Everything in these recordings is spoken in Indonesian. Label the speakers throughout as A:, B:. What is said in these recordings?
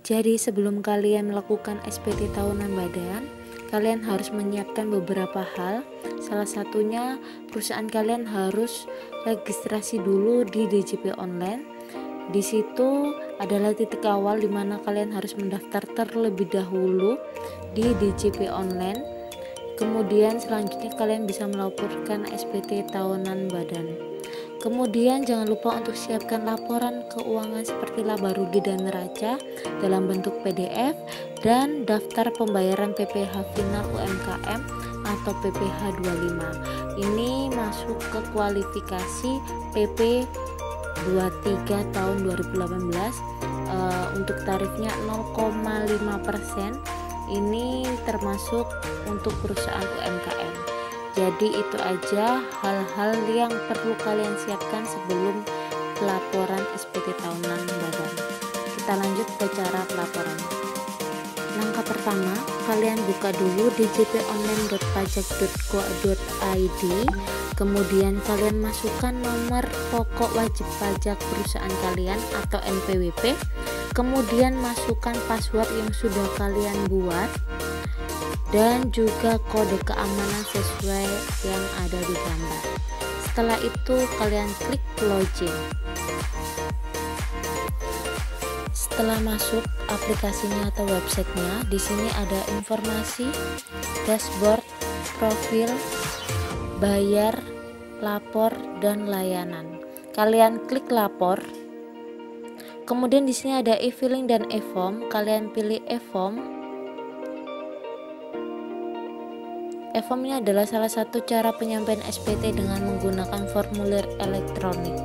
A: Jadi sebelum kalian melakukan SPT tahunan badan, kalian harus menyiapkan beberapa hal. Salah satunya perusahaan kalian harus registrasi dulu di DJP online. Di situ adalah titik awal di mana kalian harus mendaftar terlebih dahulu di DJP online. Kemudian selanjutnya kalian bisa melaporkan SPT tahunan badan. Kemudian jangan lupa untuk siapkan laporan keuangan seperti laba rugi dan neraca dalam bentuk PDF dan daftar pembayaran PPh final UMKM atau PPh 25. Ini masuk ke kualifikasi PP 23 tahun 2018. Untuk tarifnya 0,5%. Ini termasuk untuk perusahaan UMKM. Jadi itu aja hal-hal yang perlu kalian siapkan sebelum pelaporan SPT tahunan badan. Kita lanjut ke cara pelaporan. Langkah pertama, kalian buka dulu djponline.pajak.go.id. Kemudian kalian masukkan nomor pokok wajib pajak perusahaan kalian atau NPWP. Kemudian masukkan password yang sudah kalian buat dan juga kode keamanan sesuai yang ada di gambar. Setelah itu kalian klik login. Setelah masuk aplikasinya atau websitenya, di sini ada informasi, dashboard, profil, bayar, lapor, dan layanan. Kalian klik lapor. Kemudian di sini ada e-filing dan e-form. Kalian pilih e-form. E-form ini adalah salah satu cara penyampaian SPT dengan menggunakan formulir elektronik.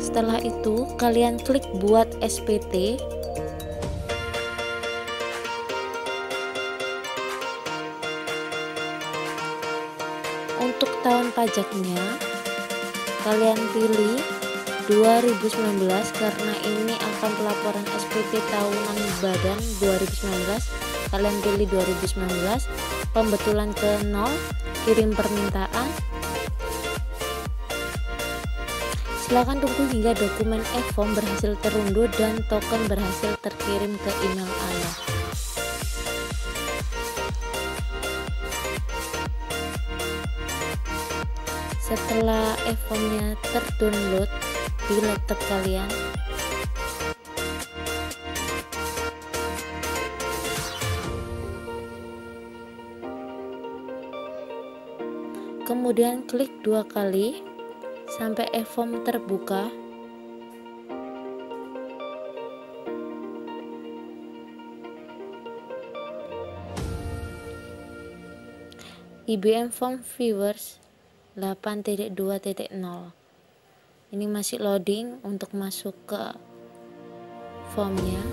A: Setelah itu, kalian klik buat SPT. Untuk tahun pajaknya, kalian pilih 2019 karena ini akan pelaporan SPT tahunan badan 2019. Kalian pilih 2019, pembetulan ke 0, kirim permintaan. Silakan tunggu hingga dokumen e-form berhasil terunduh dan token berhasil terkirim ke email Anda. Setelah e-formnya terdownload di laptop kalian, kemudian klik 2 kali sampai e-form terbuka. IBM Form Viewers 8.2.0. Ini masih loading untuk masuk ke formnya,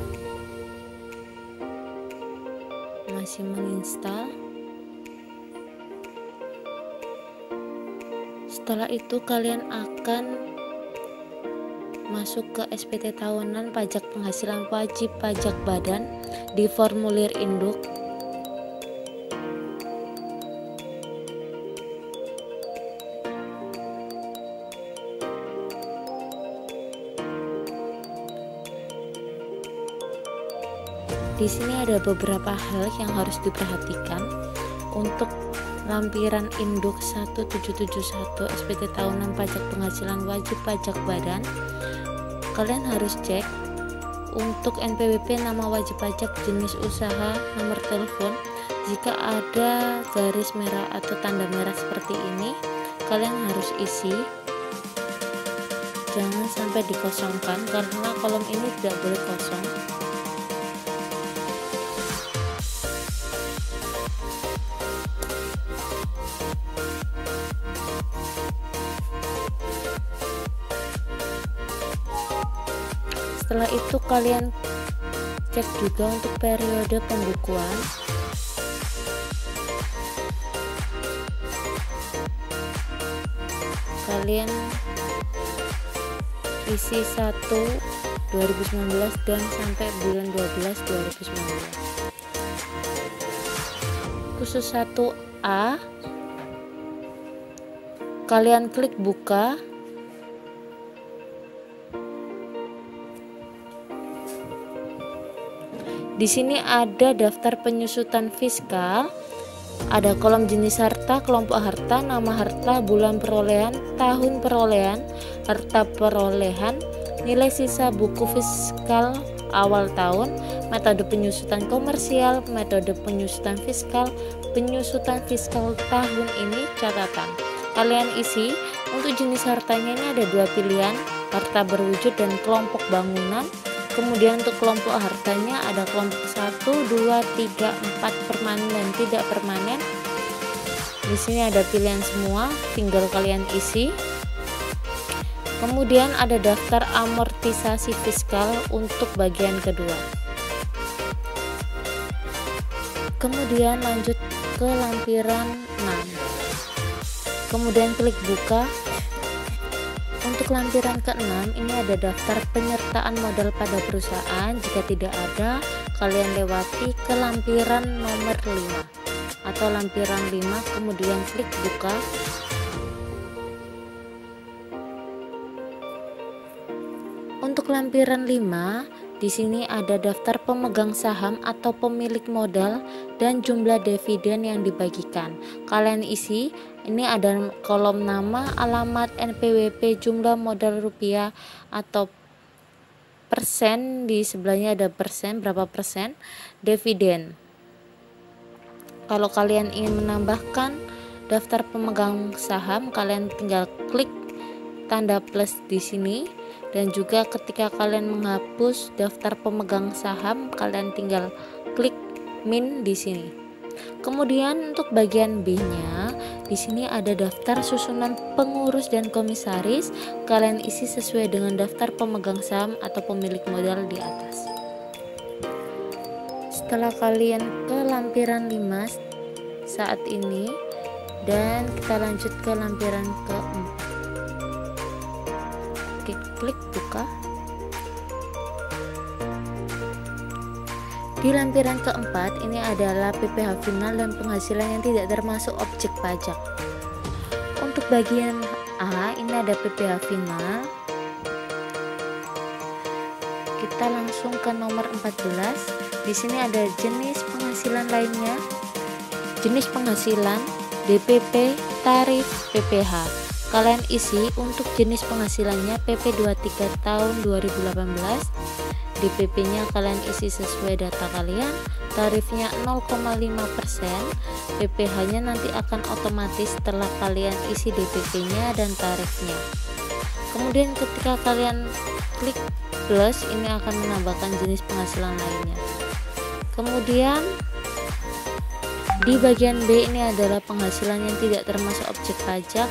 A: masih menginstal. Setelah itu kalian akan masuk ke SPT tahunan pajak penghasilan wajib pajak badan di formulir induk. Di sini ada beberapa hal yang harus diperhatikan. Untuk lampiran induk 1771 SPT tahunan pajak penghasilan wajib pajak badan, kalian harus cek untuk NPWP nama wajib pajak, jenis usaha, nomor telepon. Jika ada garis merah atau tanda merah seperti ini, kalian harus isi. Jangan sampai dikosongkan karena kolom ini tidak boleh kosong. Setelah itu kalian cek juga untuk periode pembukuan. Kalian isi 1 2019 dan sampai bulan 12 2019. Khusus 1A Kalian klik buka. Di sini ada daftar penyusutan fiskal, ada kolom jenis harta, kelompok harta, nama harta, bulan perolehan, tahun perolehan, harta perolehan, nilai sisa buku fiskal awal tahun, metode penyusutan komersial, metode penyusutan fiskal tahun ini, catatan. Kalian isi. Untuk jenis hartanya ini ada dua pilihan, harta berwujud dan kelompok bangunan. Kemudian untuk kelompok hartanya ada kelompok 1, 2, 3, 4 permanen dan tidak permanen. Di sini ada pilihan semua, tinggal kalian isi. Kemudian ada daftar amortisasi fiskal untuk bagian kedua. Kemudian lanjut ke lampiran 6. Kemudian klik buka. Untuk lampiran ke-6 ini ada daftar penyertaan modal pada perusahaan. Jika tidak ada, kalian lewati ke lampiran nomor 5 atau lampiran 5, kemudian klik buka. Untuk lampiran 5, di sini ada daftar pemegang saham atau pemilik modal dan jumlah dividen yang dibagikan. Kalian isi. Ini ada kolom nama, alamat, NPWP, jumlah modal rupiah atau persen, di sebelahnya ada persen, berapa persen, dividen. Kalau kalian ingin menambahkan daftar pemegang saham, kalian tinggal klik tanda plus di sini, dan juga ketika kalian menghapus daftar pemegang saham, kalian tinggal klik min di sini. Kemudian untuk bagian B-nya, di sini ada daftar susunan pengurus dan komisaris. Kalian isi sesuai dengan daftar pemegang saham atau pemilik modal di atas. Setelah kalian ke lampiran 5 saat ini, dan kita lanjut ke lampiran ke-4. Klik buka. Di lampiran keempat ini adalah PPh final dan penghasilan yang tidak termasuk objek pajak. Untuk bagian A ini ada PPh final. Kita langsung ke nomor 14. Di sini ada jenis penghasilan lainnya. Jenis penghasilan, DPP, tarif, PPh. Kalian isi untuk jenis penghasilannya PP 23 tahun 2018. DPP-nya kalian isi sesuai data kalian, tarifnya 0,5%, PPh-nya nanti akan otomatis setelah kalian isi DPP-nya dan tarifnya. Kemudian ketika kalian klik plus, ini akan menambahkan jenis penghasilan lainnya. Kemudian di bagian B ini adalah penghasilan yang tidak termasuk objek pajak,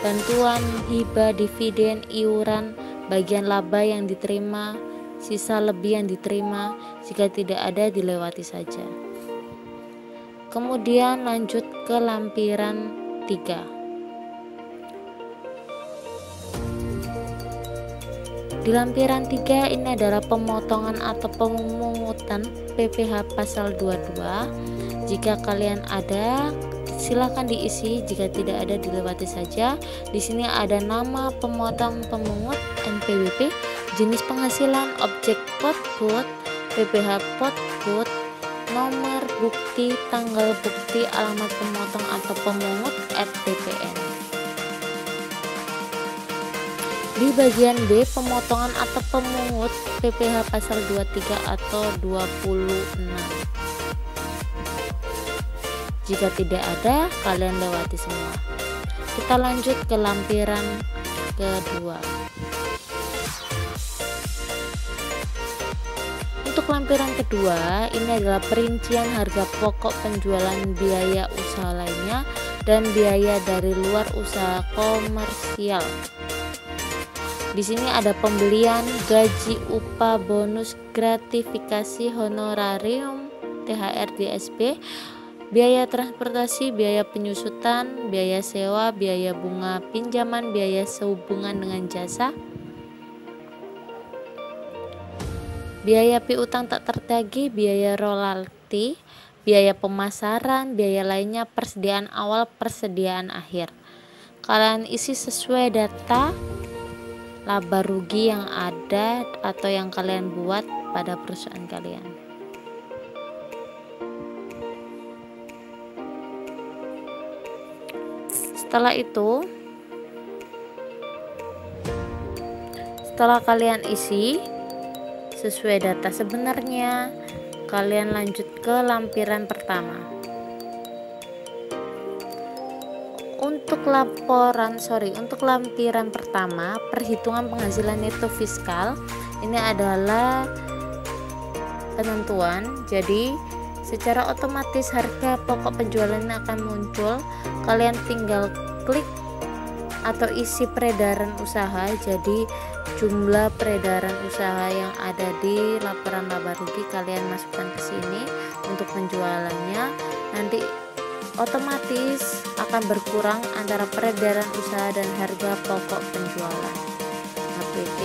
A: bantuan, hibah, dividen, iuran, bagian laba yang diterima, sisa lebih yang diterima. Jika tidak ada, dilewati saja. Kemudian lanjut ke lampiran 3. Di lampiran 3 ini adalah pemotongan atau pemungutan PPh pasal 22. Jika kalian ada, silakan diisi, jika tidak ada dilewati saja. Di sini ada nama pemotong pemungut, NPWP, jenis penghasilan, objek pot, PPh pot, nomor bukti, tanggal bukti, alamat pemotong atau pemungut, @bpn. Di bagian B, pemotongan atau pemungut PPh pasal 23 atau 26. Jika tidak ada, kalian lewati semua. Kita lanjut ke lampiran kedua. Untuk lampiran kedua, ini adalah perincian harga pokok penjualan biaya usaha lainnya dan biaya dari luar usaha komersial. Di sini ada pembelian, gaji, upah, bonus, gratifikasi, honorarium, THR, DSP, biaya transportasi, biaya penyusutan, biaya sewa, biaya bunga pinjaman, biaya sehubungan dengan jasa, biaya piutang tak tertagih, biaya royalti, biaya pemasaran, biaya lainnya, persediaan awal, persediaan akhir. kalian isi sesuai data laba rugi yang ada atau yang kalian buat pada perusahaan kalian. Setelah itu, setelah kalian isi sesuai data sebenarnya, kalian lanjut ke lampiran pertama. Untuk lampiran pertama, perhitungan penghasilan neto fiskal, ini adalah penentuan. Jadi secara otomatis harga pokok penjualan akan muncul. Kalian tinggal klik atau isi peredaran usaha. Jadi jumlah peredaran usaha yang ada di laporan laba rugi kalian masukkan ke sini untuk penjualannya. Nanti otomatis akan berkurang antara peredaran usaha dan harga pokok penjualan HPP.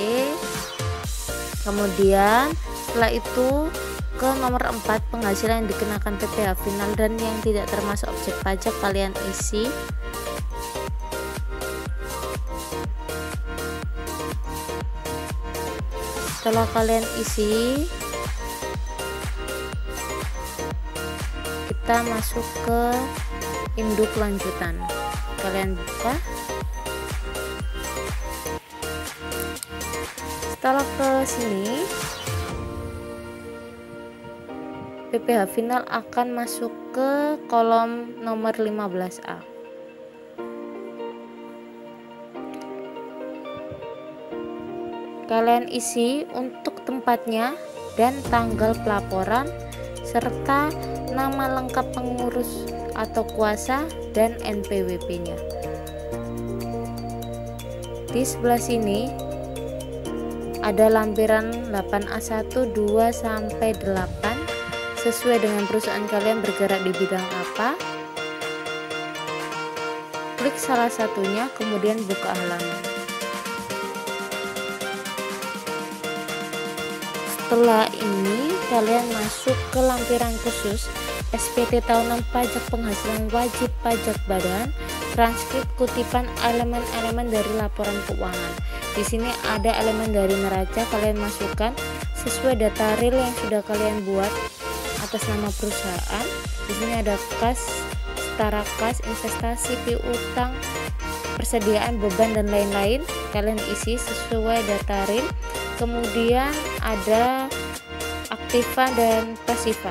A: Kemudian setelah itu ke nomor 4, penghasilan yang dikenakan PPh final dan yang tidak termasuk objek pajak kalian isi. Setelah kalian isi, kita masuk ke induk lanjutan. Kalian buka. Setelah ke sini, PPh final akan masuk ke kolom nomor 15A. Kalian isi untuk tempatnya dan tanggal pelaporan serta nama lengkap pengurus atau kuasa dan NPWP-nya. Di sebelah sini ada lampiran 8A1, 2 sampai 8 sesuai dengan perusahaan kalian bergerak di bidang apa. Klik salah satunya, kemudian buka halaman. Setelah ini kalian masuk ke lampiran khusus SPT tahunan pajak penghasilan wajib pajak badan, transkrip kutipan elemen-elemen dari laporan keuangan. Di sini ada elemen dari neraca, kalian masukkan sesuai data real yang sudah kalian buat atas nama perusahaan. Di sini ada kas, setara kas, investasi, piutang, persediaan, beban dan lain-lain. Kalian isi sesuai data real. Kemudian ada aktiva dan pasiva.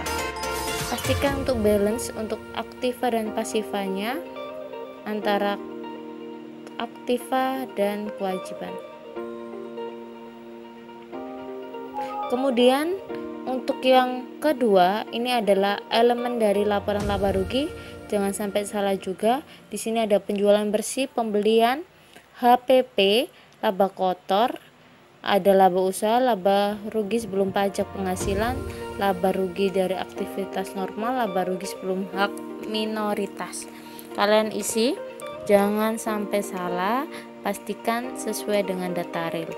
A: Pastikan untuk balance untuk aktiva dan pasivanya antara aktiva dan kewajiban. Kemudian untuk yang kedua, ini adalah elemen dari laporan laba rugi. Jangan sampai salah juga. Di sini ada penjualan bersih, pembelian, HPP, laba kotor, ada laba usaha, laba rugi sebelum pajak penghasilan, laba rugi dari aktivitas normal, laba rugi sebelum hak minoritas. Kalian isi, jangan sampai salah, pastikan sesuai dengan data real.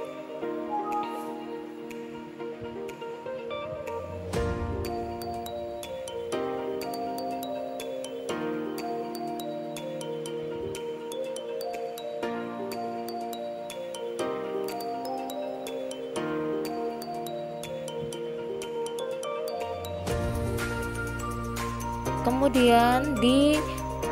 A: Kemudian di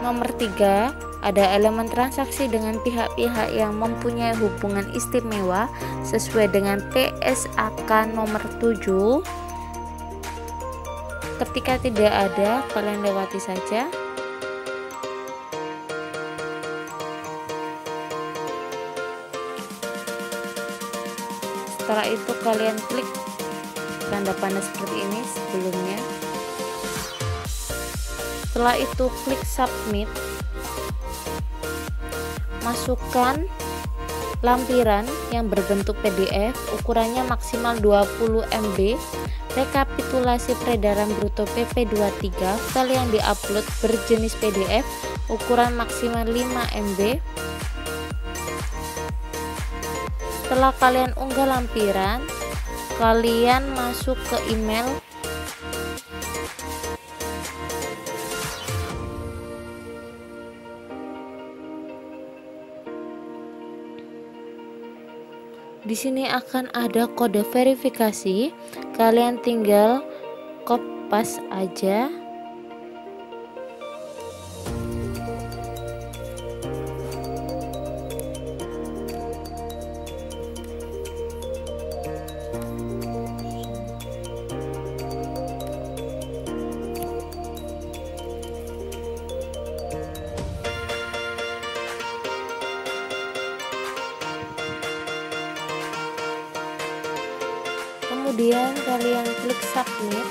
A: nomor 3 ada elemen transaksi dengan pihak-pihak yang mempunyai hubungan istimewa sesuai dengan PSAK nomor 7. Ketika tidak ada, kalian lewati saja. Setelah itu kalian klik tanda panah seperti ini sebelumnya. Setelah itu klik submit. Masukkan lampiran yang berbentuk PDF, ukurannya maksimal 20 MB, rekapitulasi peredaran bruto PP23, file yang diupload berjenis PDF, ukuran maksimal 5 MB. Setelah kalian unggah lampiran, kalian masuk ke email. Di sini akan ada kode verifikasi, kalian tinggal kopas aja. Kemudian kalian klik submit.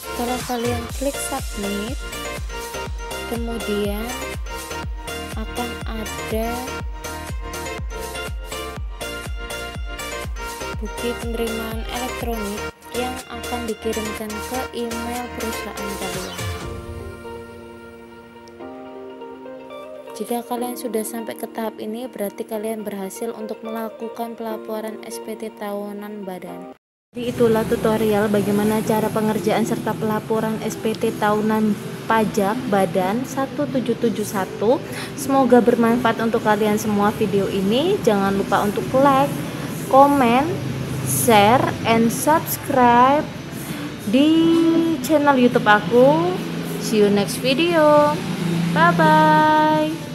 A: Setelah kalian klik submit, kemudian akan ada bukti penerimaan elektronik yang akan dikirimkan ke email perusahaan kalian. Jika kalian sudah sampai ke tahap ini, berarti kalian berhasil untuk melakukan pelaporan SPT tahunan badan. Jadi itulah tutorial bagaimana cara pengerjaan serta pelaporan SPT tahunan pajak badan 1771. Semoga bermanfaat untuk kalian semua video ini. Jangan lupa untuk like, comment, share, and subscribe di channel YouTube aku. See you next video. Bye bye.